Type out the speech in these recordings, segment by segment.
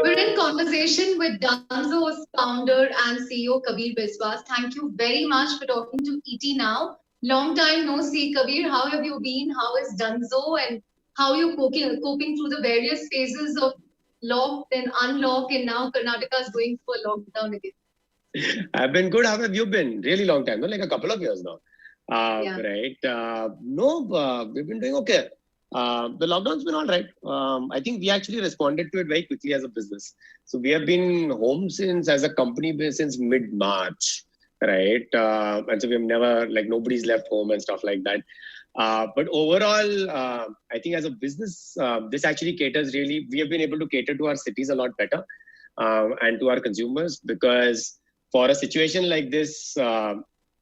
We're in conversation with Dunzo's founder and CEO Kabeer Biswas. Thank you very much for talking to ET now. Long time no see, Kabeer. How have you been? How is Dunzo and how are you coping through the various phases of lock and unlock, and now Karnataka is going for lockdown again? I've been good. How have you been? Really long time, no? Like a couple of years now. Yeah. Right. No, we've been doing okay. The lockdown's been all right. I think we actually responded to it very quickly as a business. So we have been home as a company since mid-March, right? And so we have never, like, nobody's left home and stuff like that. But overall, I think as a business, this actually caters really, we have been able to cater to our cities a lot better and to our consumers, because for a situation like this,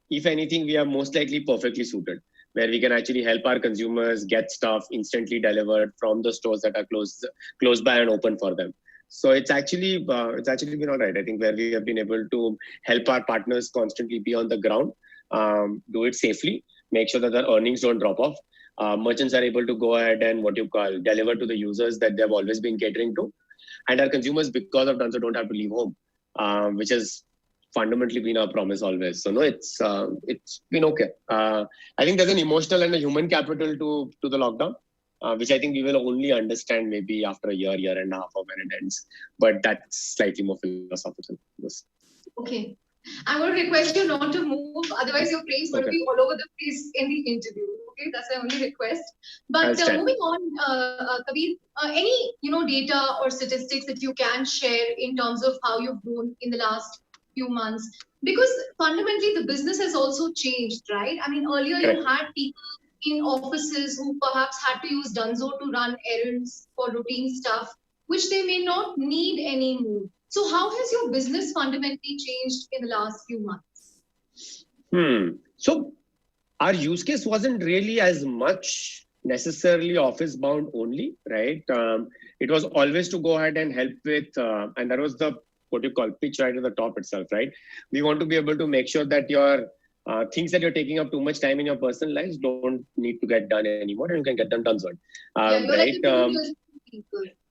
if anything, we are most likely perfectly suited, where we can actually help our consumers get stuff instantly delivered from the stores that are close by and open for them. So it's actually been all right. I think where we have been able to help our partners constantly be on the ground, do it safely, make sure that their earnings don't drop off. Merchants are able to go ahead and deliver to the users that they've always been catering to, and our consumers, because of Dunzo, don't have to leave home, which has fundamentally been our promise always. So no, it's been okay. I think there's an emotional and a human capital to the lockdown, which I think we will only understand maybe after a year and a half of when it ends. But that's slightly more philosophical. Yes. Okay. I'm going to request you not to move, otherwise your brain's going to be all over the place in the interview. Okay, that's my only request. But moving on, Kabeer, any data or statistics that you can share in terms of how you've grown in the last few months? Because fundamentally the business has also changed, right? I mean, earlier you had people in offices who perhaps had to use Dunzo to run errands for routine stuff, which they may not need anymore. So how has your business fundamentally changed in the last few months? So our use case wasn't really as much necessarily office bound only, right? It was always to go ahead and help with, and that was the pitch right at the top itself, right? We want to be able to make sure that your things that you're taking up too much time in your personal lives don't need to get done anymore, and you can get them done soon. Right?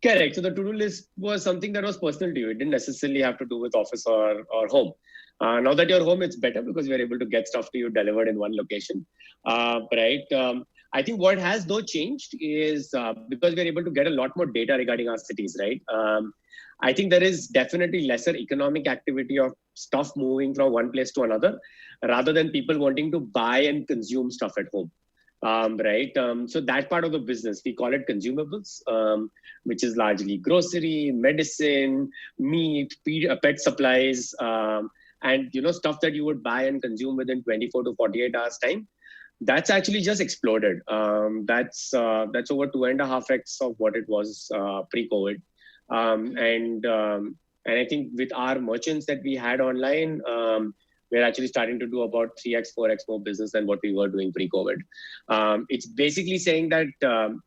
Correct. So the to-do list was something that was personal to you. It didn't necessarily have to do with office or home. Now that you're home, it's better because we're able to get stuff to you delivered in one location. Right. I think what has though changed is because we're able to get a lot more data regarding our cities, right? I think there is definitely lesser economic activity of stuff moving from one place to another, rather than people wanting to buy and consume stuff at home. Right. So that part of the business, we call it consumables, which is largely grocery, medicine, meat, pet supplies, and stuff that you would buy and consume within 24 to 48 hours time. That's actually just exploded. That's over 2.5x of what it was pre-COVID. And I think with our merchants that we had online, we're actually starting to do about 3x, 4x more business than what we were doing pre-COVID. It's basically saying that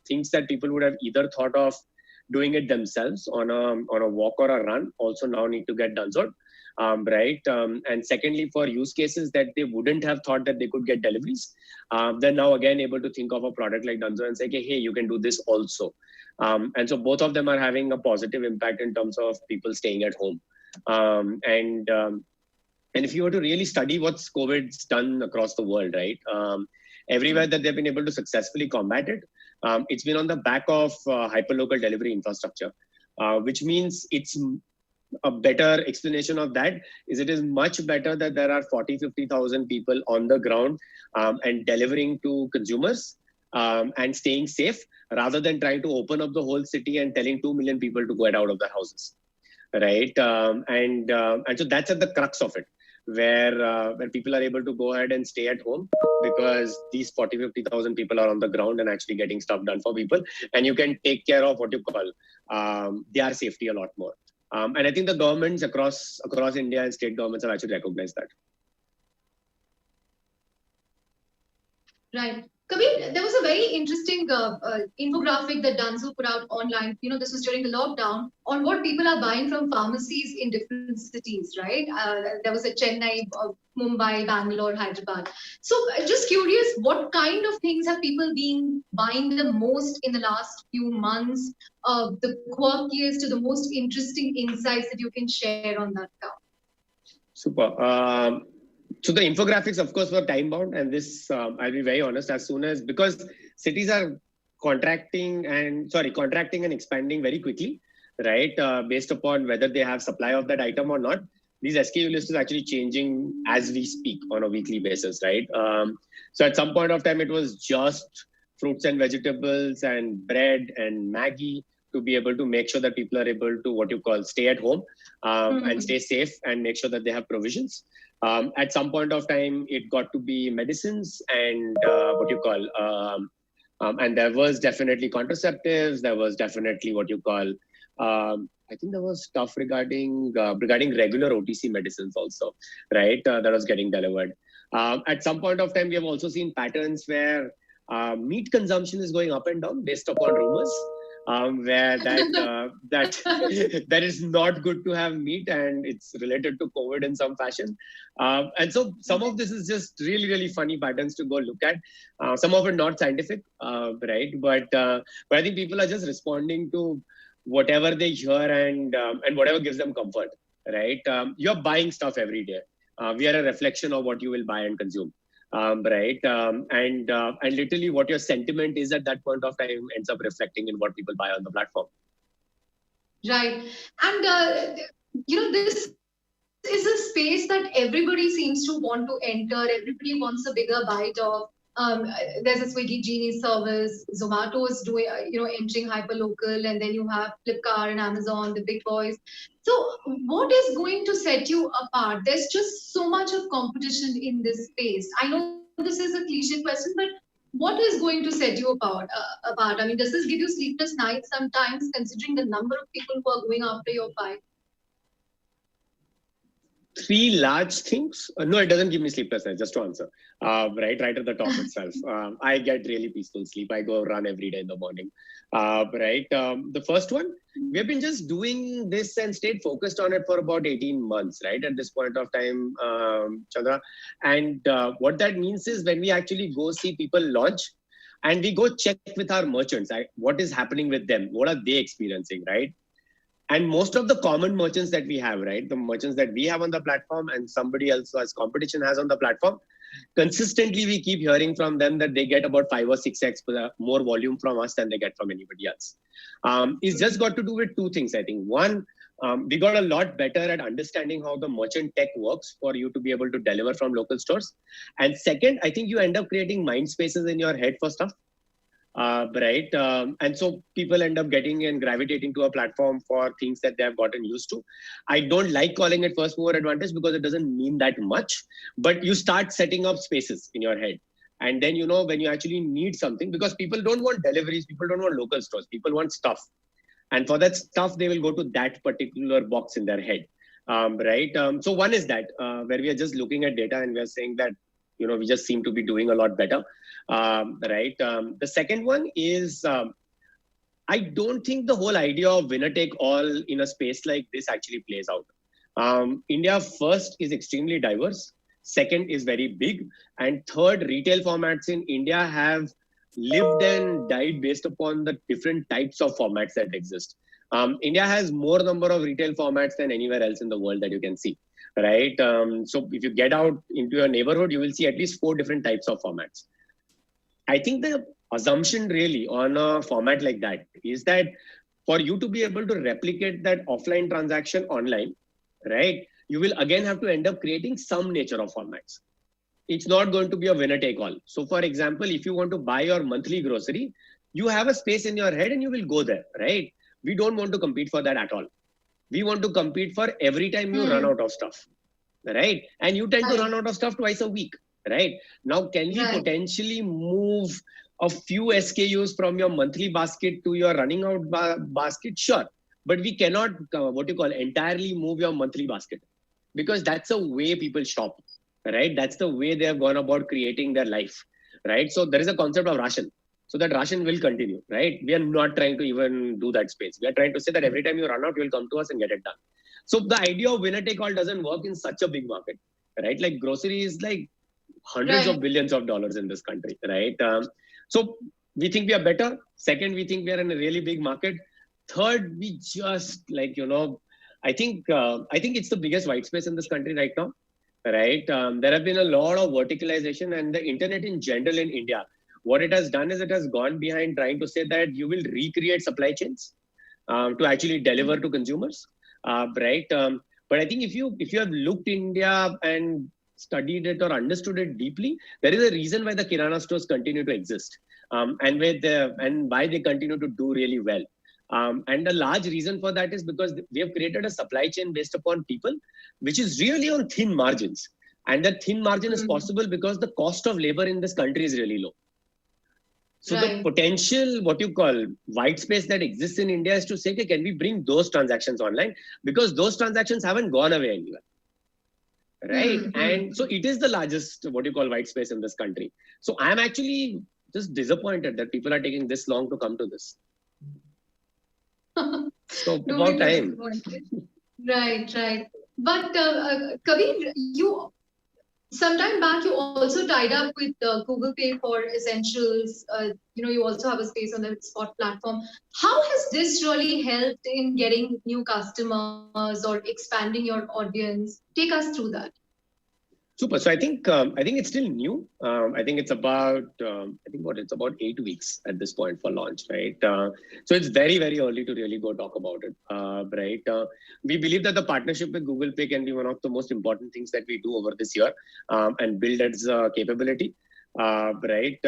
things that people would have either thought of doing it themselves on a walk or a run also now need to get done. Right. And secondly, for use cases that they wouldn't have thought that they could get deliveries, they're now again able to think of a product like Dunzo and say, hey, you can do this also. And so both of them are having a positive impact in terms of people staying at home. And if you were to really study what's COVID's done across the world, right? Everywhere that they've been able to successfully combat it, it's been on the back of hyperlocal delivery infrastructure, which means it's a better explanation of that is it is much better that there are 40,000-50,000 people on the ground and delivering to consumers and staying safe, rather than trying to open up the whole city and telling 2 million people to get out of their houses, right? And so that's at the crux of it, where people are able to go ahead and stay at home because these 40,000-50,000 people are on the ground and actually getting stuff done for people, and you can take care of what you call their safety a lot more. And I think the governments across India and state governments have actually recognized that. Right. Kabir, there was a very interesting infographic that Dunzo put out online. This was during the lockdown on what people are buying from pharmacies in different cities, right? There was a Chennai, Mumbai, Bangalore, Hyderabad. So, just curious, what kind of things have people been buying the most in the last few months? The quirkiest to the most interesting insights that you can share on that count. Super. So the infographics, of course, were time bound, and this I'll be very honest. Because cities are contracting and expanding very quickly, right? Based upon whether they have supply of that item or not. These SKU list is actually changing as we speak on a weekly basis, right? So at some point of time, it was just fruits and vegetables and bread and Maggi to be able to make sure that people are able to stay at home and stay safe and make sure that they have provisions. At some point of time, it got to be medicines and and there was definitely contraceptives. There was definitely I think there was stuff regarding regular OTC medicines also, right? That was getting delivered. At some point of time, we have also seen patterns where meat consumption is going up and down based upon rumors. Where that is not good to have meat and it's related to COVID in some fashion. And so some of this is just really, really funny patterns to go look at. Some of it not scientific, right? But I think people are just responding to whatever they hear and whatever gives them comfort, right? You're buying stuff every day. We are a reflection of what you will buy and consume. Right. And literally what your sentiment is at that point of time ends up reflecting in what people buy on the platform. Right. And, this is a space that everybody seems to want to enter. Everybody wants a bigger bite of. There's a Swiggy Genie service. Zomato is doing, entering hyperlocal, and then you have Flipkart and Amazon, the big boys. So, what is going to set you apart? There's just so much of competition in this space. I know this is a cliche question, but what is going to set you apart? I mean, does this give you sleepless nights sometimes, considering the number of people who are going after your pie? Three large things. No, it doesn't give me sleepless nights, just to answer. Right at the top itself. I get really peaceful sleep. I go run every day in the morning. The first one, we have been just doing this and stayed focused on it for about 18 months, right? At this point of time, Chandra. And what that means is when we actually go see people launch and we go check with our merchants, what is happening with them? What are they experiencing, right? And most of the common merchants that we have, right, the merchants that we have on the platform and somebody else as competition has on the platform, consistently we keep hearing from them that they get about 5 or 6x more volume from us than they get from anybody else. It's just got to do with two things, I think. One, we got a lot better at understanding how the merchant tech works for you to be able to deliver from local stores. And second, I think you end up creating mind spaces in your head for stuff. And so people end up getting and gravitating to a platform for things that they have gotten used to. I don't like calling it first mover advantage because it doesn't mean that much, but you start setting up spaces in your head. And then, when you actually need something, because people don't want deliveries, people don't want local stores, people want stuff. And for that stuff, they will go to that particular box in their head. So one is that where we are just looking at data and we are saying that, we just seem to be doing a lot better. The second one is, I don't think the whole idea of winner take all in a space like this actually plays out. India first is extremely diverse. Second is very big. And third, retail formats in India have lived and died based upon the different types of formats that exist. India has more number of retail formats than anywhere else in the world that you can see. Right. So if you get out into your neighborhood, you will see at least 4 different types of formats. I think the assumption really on a format like that is that for you to be able to replicate that offline transaction online, right, you will again have to end up creating some nature of formats. It's not going to be a winner take all. So for example, if you want to buy your monthly grocery, you have a space in your head and you will go there, right? We don't want to compete for that at all. We want to compete for every time you run out of stuff, right? And you tend to run out of stuff twice a week, right? Now, can we potentially move a few SKUs from your monthly basket to your running out basket? Sure. But we cannot, entirely move your monthly basket because that's the way people shop, right? That's the way they have gone about creating their life. right? So there is a concept of ration. So that ration will continue, right? We are not trying to even do that space. We are trying to say that every time you run out, you will come to us and get it done. So the idea of winner take all doesn't work in such a big market, right? Like grocery is like hundreds of billions of dollars in this country, right? So we think we are better. Second, we think we are in a really big market. Third, we just like, I think it's the biggest white space in this country right now, right? There have been a lot of verticalization, and the internet in general in India, what it has done is it has gone behind trying to say that you will recreate supply chains to actually deliver to consumers, right? But I think if you have looked India and studied it or understood it deeply, there is a reason why the Kirana stores continue to exist, and why they continue to do really well. And the large reason for that is because we have created a supply chain based upon people, which is really on thin margins. And that thin margin is possible because the cost of labor in this country is really low. So the potential, what you call white space that exists in India is to say, okay, can we bring those transactions online? Because those transactions haven't gone away anywhere. Right. And so it is the largest, what you call white space in this country. So I'm actually just disappointed that people are taking this long to come to this. So about time. Right. But Kabeer, sometime back, you also tied up with Google Pay for Essentials. You also have a space on the Spot platform. How has this really helped in getting new customers or expanding your audience? Take us through that. Super. So I think it's still new. I think it's about it's about 8 weeks at this point for launch, right? So it's very, very early to really go talk about it, right? We believe that the partnership with Google Pay can be one of the most important things that we do over this year, and build its capability, right?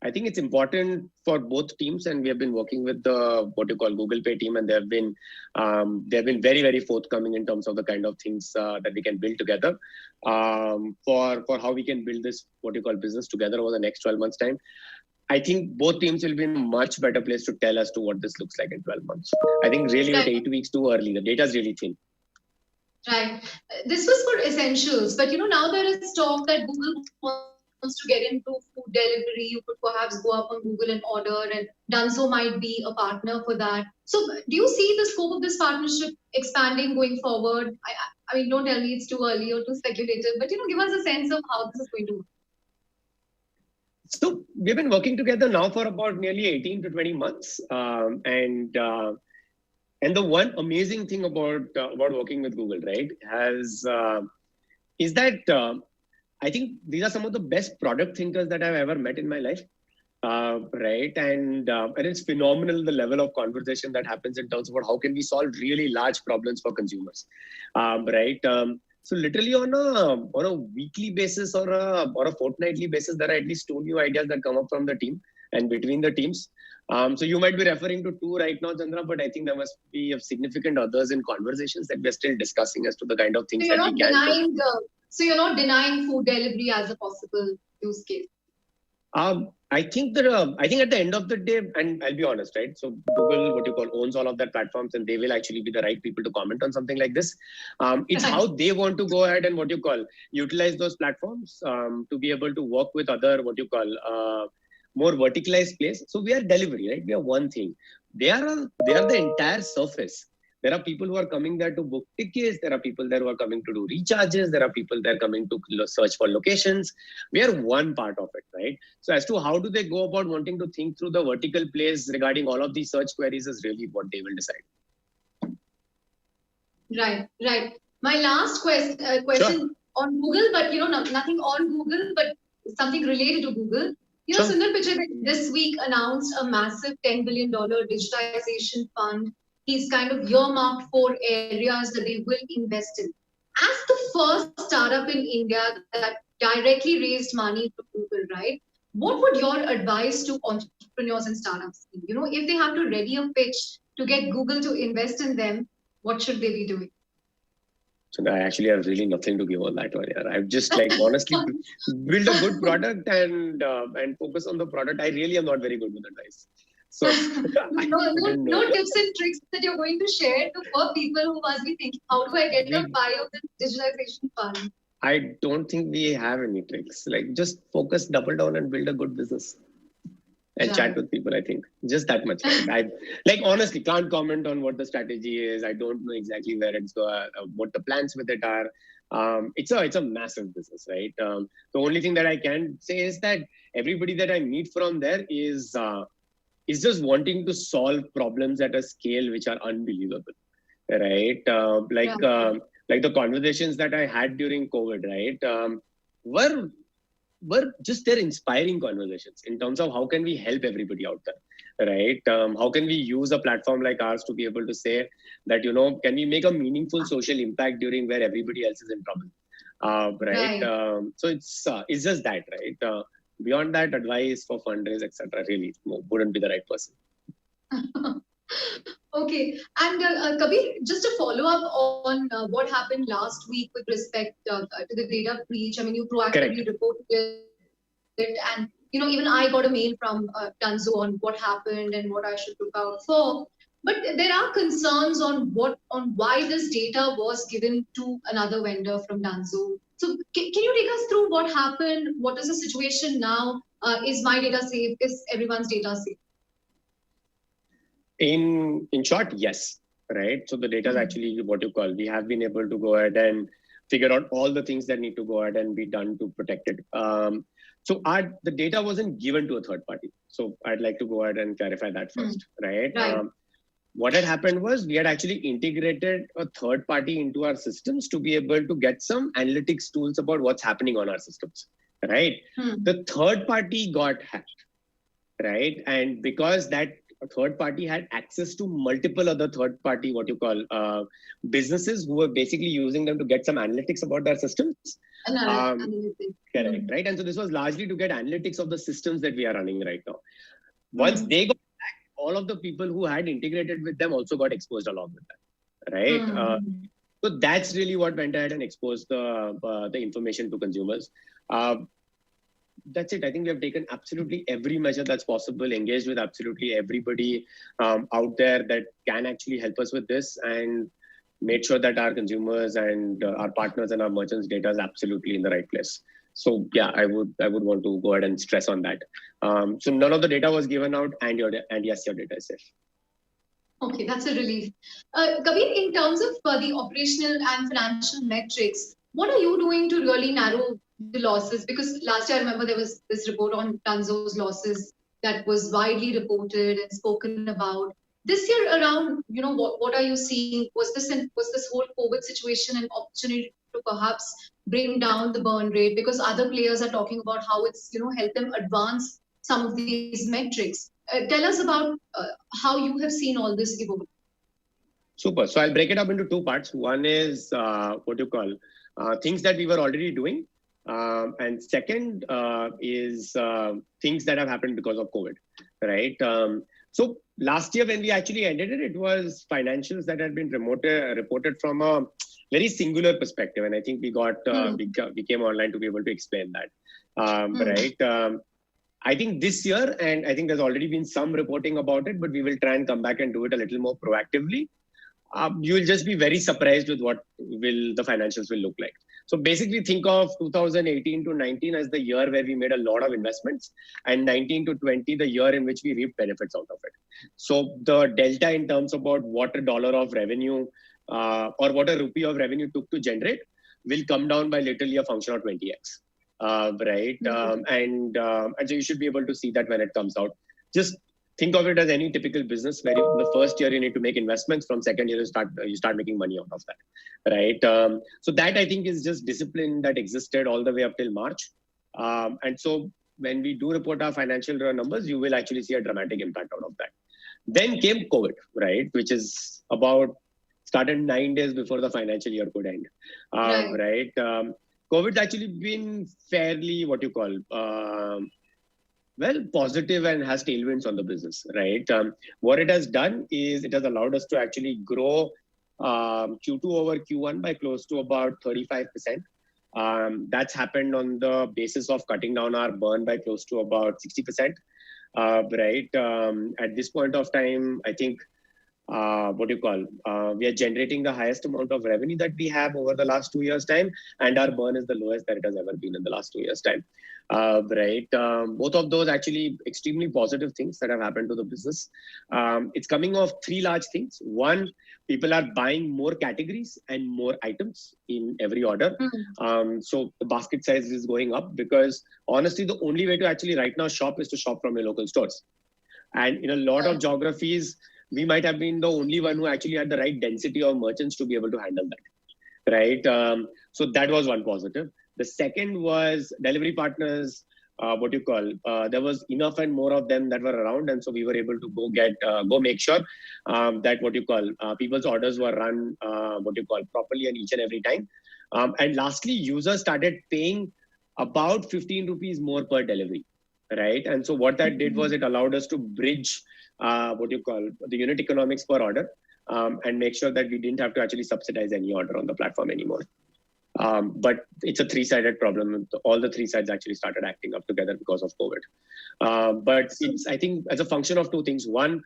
I think it's important for both teams, and we have been working with the what you call Google Pay team, and they have been very, very forthcoming in terms of the kind of things that we can build together for how we can build this what you call business together over the next 12 months time. I think both teams will be in a much better place to tell us to what this looks like in 12 months. I think really at 8 weeks too early. The data is really thin. Right. This was for Essentials, but now there is talk that Google wants to get into food delivery. You could perhaps go up on Google and order, and Dunzo might be a partner for that. So do you see the scope of this partnership expanding going forward? I mean, don't tell me it's too early or too speculative, but give us a sense of how this is going to work. So we've been working together now for about nearly 18 to 20 months. And the one amazing thing about working with Google, right, is that I think these are some of the best product thinkers that I've ever met in my life, right? And it's phenomenal the level of conversation that happens in terms of how can we solve really large problems for consumers, right? So literally on a weekly basis or a fortnightly basis, there are at least 2 new ideas that come up from the team and between the teams. So you might be referring to 2 right now, Chandra, but I think there must be significant others in conversations that we're still discussing as to the kind of things that we can do. So you're not denying food delivery as a possible use case? I think at the end of the day, and I'll be honest, right? So Google, what you call, owns all of that platforms, and they will actually be the right people to comment on something like this. It's how they want to go ahead and what you call utilize those platforms to be able to work with other what you call more verticalized place. So we are delivery, right? We are one thing. They are the entire surface. There are people who are coming there to book tickets. There are people there who are coming to do recharges. There are people there coming to search for locations. We are one part of it, right? So as to how do they go about wanting to think through the vertical place regarding all of these search queries is really what they will decide. Right. My last question Sure. on Google, but nothing on Google, but something related to Google. Sure. Sundar Pichai this week announced a massive $10 billion digitization fund. He's kind of earmarked 4 areas that they will invest in. As the first startup in India that directly raised money to Google, right? What would your advice to entrepreneurs and startups be? If they have to ready a pitch to get Google to invest in them, what should they be doing? So I actually have really nothing to give on that one. Yeah. I've just honestly build a good product and focus on the product. I really am not very good with advice. So no tips and tricks that you're going to share to poor people who must be thinking, how do I get a buy of the digitalization fund? I don't think we have any tricks. Like just focus, double down and build a good business and chat with people. I think just that much. Right? I like honestly can't comment on what the strategy is. I don't know exactly where it's what the plans with it are. It's a massive business, right? The only thing that I can say is that everybody that I meet from there is just wanting to solve problems at a scale which are unbelievable, right? Like the conversations that I had during COVID, right? Were just they're inspiring conversations in terms of how can we help everybody out there, right? How can we use a platform like ours to be able to say that, can we make a meaningful social impact during where everybody else is in trouble, right? So it's just that, right? Beyond that, advice for fundraise, etc., really wouldn't be the right person. Okay, and Kabeer, just to follow up on what happened last week with respect to the data breach. I mean, you proactively reported it, and even I got a mail from Dunzo on what happened and what I should look out for. But there are concerns on why this data was given to another vendor from Dunzo. So can you take us through what happened? What is the situation now? Is my data safe? Is everyone's data safe? In short, yes, right? So the data is actually what you call, we have been able to go ahead and figure out all the things that need to go ahead and be done to protect it. So the data wasn't given to a third party. So I'd like to go ahead and clarify that first, right? What had happened was we had actually integrated a third party into our systems to be able to get some analytics tools about what's happening on our systems, right? The third party got hacked, right? And because that a third party had access to multiple other third party, what you call businesses who were basically using them to get some analytics about their systems. Correct, right? And so this was largely to get analytics of the systems that we are running right now. Once they got hacked, all of the people who had integrated with them also got exposed along with that, right? So that's really what went ahead and exposed the information to consumers. That's it. I think we have taken absolutely every measure that's possible, engaged with absolutely everybody out there that can actually help us with this, and made sure that our consumers and our partners and our merchants' data is absolutely in the right place. So yeah, I would want to go ahead and stress on that. So none of the data was given out, and yes, your data is safe. Okay, that's a relief. Kabeer, in terms of the operational and financial metrics, what are you doing to really narrow the losses? Because last year I remember there was this report on Dunzo's losses that was widely reported and spoken about. This year around, what are you seeing? Was this whole COVID situation an opportunity to perhaps bring down the burn rate? Because other players are talking about how it's helped them advance some of these metrics. Tell us about how you have seen all this evolve. Super. So I'll break it up into two parts. One is what you call things that we were already doing. And second is things that have happened because of COVID, right? So last year when we actually ended it, it was financials that had been reported from a very singular perspective. And I think we came online to be able to explain that, right? I think this year, and I think there's already been some reporting about it, but we will try and come back and do it a little more proactively. You will just be very surprised with what the financials will look like. So basically think of 2018 to 19 as the year where we made a lot of investments, and 19 to 20, the year in which we reaped benefits out of it. So the delta in terms of about what a dollar of revenue or what a rupee of revenue took to generate will come down by literally a function of 20x. Right? And so you should be able to see that when it comes out. Just think of it as any typical business where the first year you need to make investments, from second year you start making money out of that, right? So that I think is just discipline that existed all the way up till March. And so when we do report our financial numbers, you will actually see a dramatic impact out of that. Then came COVID, right? Which is started 9 days before the financial year could end, right? COVID's actually been fairly, positive and has tailwinds on the business, right? What it has done is it has allowed us to actually grow Q2 over Q1 by close to about 35%. That's happened on the basis of cutting down our burn by close to about 60%, right? At this point of time, I think we are generating the highest amount of revenue that we have over the last 2 years time, and our burn is the lowest that it has ever been in the last 2 years time. Both of those actually extremely positive things that have happened to the business. It's coming off three large things. One, people are buying more categories and more items in every order. So the basket size is going up, because honestly, the only way to actually right now shop is to shop from your local stores. And in a lot of geographies, we might have been the only one who actually had the right density of merchants to be able to handle that, right? So that was one positive. The second was delivery partners. There was enough and more of them that were around, and so we were able to go make sure that people's orders were run properly and each and every time. And lastly, users started paying about 15 rupees more per delivery, right? And so what that did was it allowed us to bridge the unit economics per order, and make sure that we didn't have to actually subsidize any order on the platform anymore. But it's a three-sided problem. All the three sides actually started acting up together because of COVID. But it's, I think, as a function of two things. One,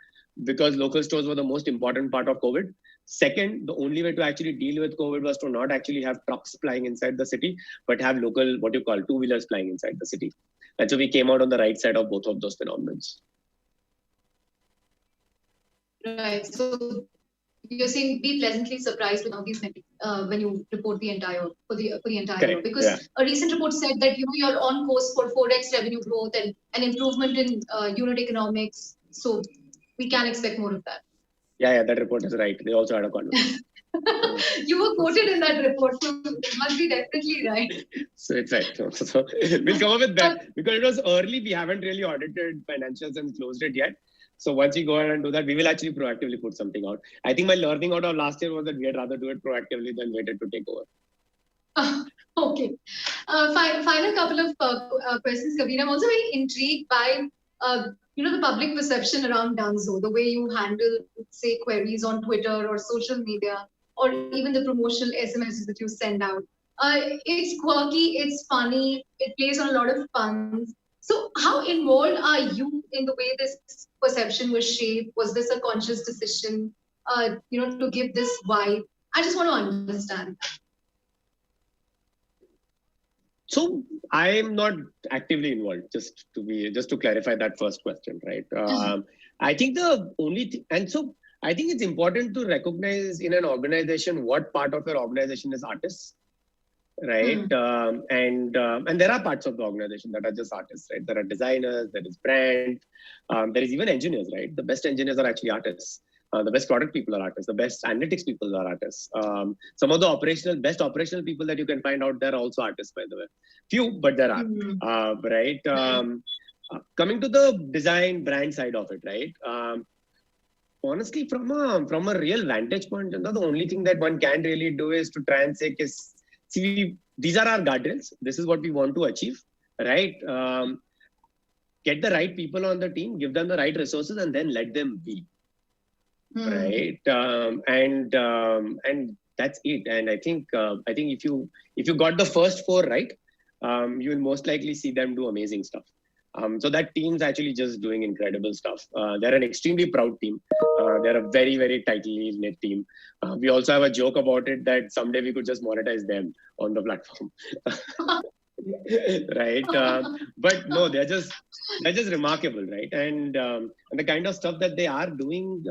because local stores were the most important part of COVID. Second, the only way to actually deal with COVID was to not actually have trucks flying inside the city, but have local, two-wheelers flying inside the city. And so we came out on the right side of both of those phenomena. Right. So you're saying be pleasantly surprised with all these metrics when you report the entire for the entire year, because a recent report said that you're on course for 4x revenue growth and an improvement in unit economics. So we can expect more of that. Yeah, that report is right. They also had a conversation. You were quoted in that report, so it must be definitely right. So it's right. So we'll come up with that, because it was early. We haven't really audited financials and closed it yet. So once we go ahead and do that, we will actually proactively put something out. I think my learning out of last year was that we had rather do it proactively than waited to take over. Okay. Final couple of questions, Kabeer. I'm also very intrigued by the public perception around Dunzo, the way you handle, say, queries on Twitter or social media, or even the promotional SMSs that you send out. It's quirky, it's funny, it plays on a lot of puns. So how involved are you in the way this perception was shaped? Was this a conscious decision, to give this vibe? I just want to understand. So I'm not actively involved, just to clarify that first question, right? I think the only thing, and so I think it's important to recognize in an organization what part of your organization is artists, right? And there are parts of the organization that are just artists, right? There are designers, there is brand, there is even engineers, right? The best engineers are actually artists. The best product people are artists. The best analytics people are artists. Some of the best operational people that you can find out there are also artists, by the way. Few, but there are, right? Coming to the design brand side of it, right? Honestly, from a real vantage point, the only thing that one can really do is to try and say, see, these are our guardrails. This is what we want to achieve, right? Get the right people on the team, give them the right resources, and then let them be. Right, and that's it. And I think if you got the first four right, you will most likely see them do amazing stuff. So that team's actually just doing incredible stuff. They're an extremely proud team. They're a very, very tightly knit team. We also have a joke about it that someday we could just monetize them on the platform. Right, but no, they're just remarkable, right? And the kind of stuff that they are doing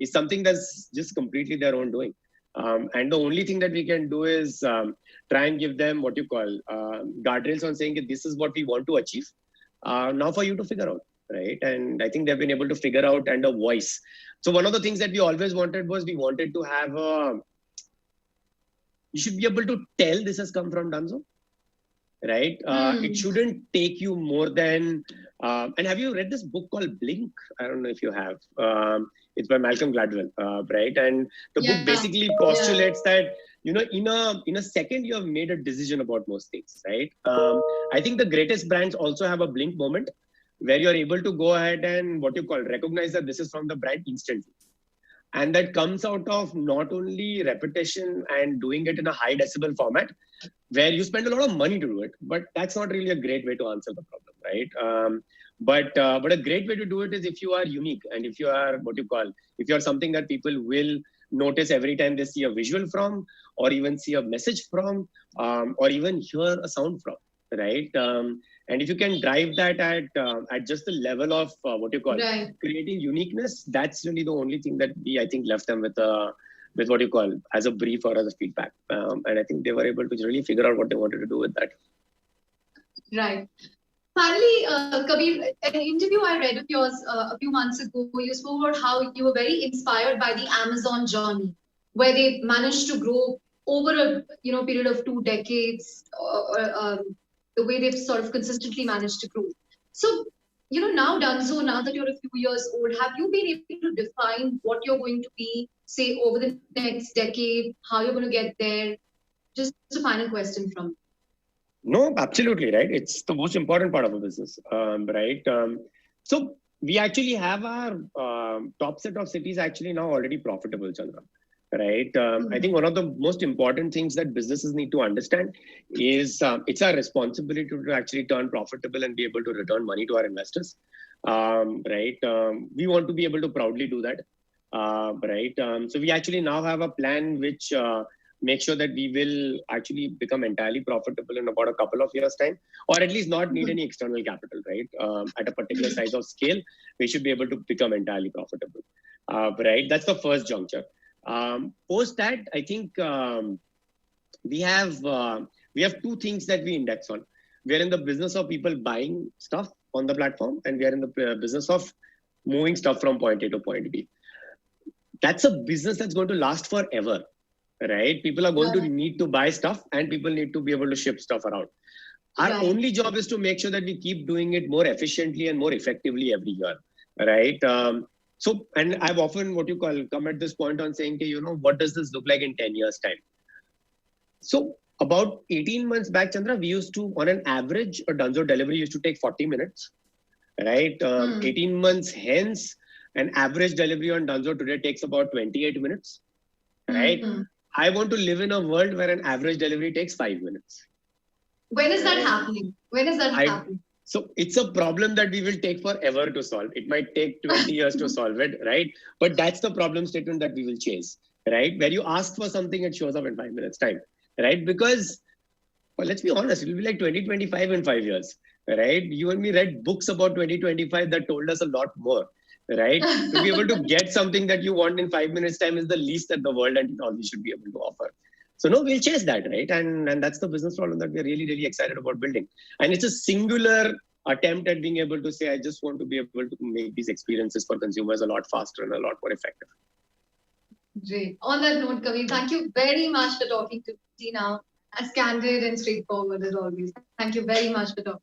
is something that's just completely their own doing. And the only thing that we can do is try and give them guardrails on saying that this is what we want to achieve. Now for you to figure out, right? And I think they've been able to figure out, and a voice. So one of the things that we always wanted was we wanted to have you should be able to tell this has come from Dunzo. Right? It shouldn't take you more than, and have you read this book called Blink? I don't know if you have. It's by Malcolm Gladwell, right? And the book basically postulates that, in a second, you have made a decision about most things, right? I think the greatest brands also have a blink moment where you're able to go ahead and recognize that this is from the brand instantly. And that comes out of not only repetition and doing it in a high decibel format, where you spend a lot of money to do it, but that's not really a great way to answer the problem, right? But a great way to do it is if you are unique and if you are if you are something that people will notice every time they see a visual from, or even see a message from, or even hear a sound from, right? And if you can drive that at just the level of Right. creating uniqueness, that's really the only thing that we, I think, left them with as a brief or as a feedback. And I think they were able to really figure out what they wanted to do with that. Right. Finally, Kabeer, an interview I read of yours a few months ago, you spoke about how you were very inspired by the Amazon journey, where they managed to grow over a period of 2 decades, the way they've sort of consistently managed to grow. So, now Dunzo, now that you're a few years old, have you been able to define what you're going to be, say, over the next decade, how you're going to get there? Just a final question from you. No, absolutely, right. It's the most important part of a business, right? So we actually have our top set of cities actually now already profitable, Chandra, right? I think one of the most important things that businesses need to understand is it's our responsibility to actually turn profitable and be able to return money to our investors, right? We want to be able to proudly do that, right? So we actually now have a plan which make sure that we will actually become entirely profitable in about a couple of years' time, or at least not need any external capital, right? At a particular size of scale, we should be able to become entirely profitable, right? That's the first juncture. Post that, I think we have two things that we index on. We are in the business of people buying stuff on the platform, and we are in the business of moving stuff from point A to point B. That's a business that's going to last forever. Right? People are going to need to buy stuff, and people need to be able to ship stuff around. Our only job is to make sure that we keep doing it more efficiently and more effectively every year. Right? So, and I've often come at this point on saying, what does this look like in 10 years' time? So about 18 months back, Chandra, we used to, on an average, a Dunzo delivery used to take 40 minutes. Right? 18 months hence, an average delivery on Dunzo today takes about 28 minutes. Right? I want to live in a world where an average delivery takes 5 minutes. When is that happening? When is that happening? So it's a problem that we will take forever to solve. It might take 20 years to solve it, right? But that's the problem statement that we will chase, right? Where you ask for something, it shows up in 5 minutes time, right? Because, well, let's be honest, it will be like 2025 in 5 years, right? You and me read books about 2025 that told us a lot more. Right? To be able to get something that you want in 5 minutes time is the least that the world and technology should be able to offer. So no, we'll chase that, right? And that's the business problem that we're really, really excited about building. And it's a singular attempt at being able to say, I just want to be able to make these experiences for consumers a lot faster and a lot more effective. Great. On that note, Kabeer, thank you very much for talking to me now, as candid and straightforward as always. Thank you very much for talking.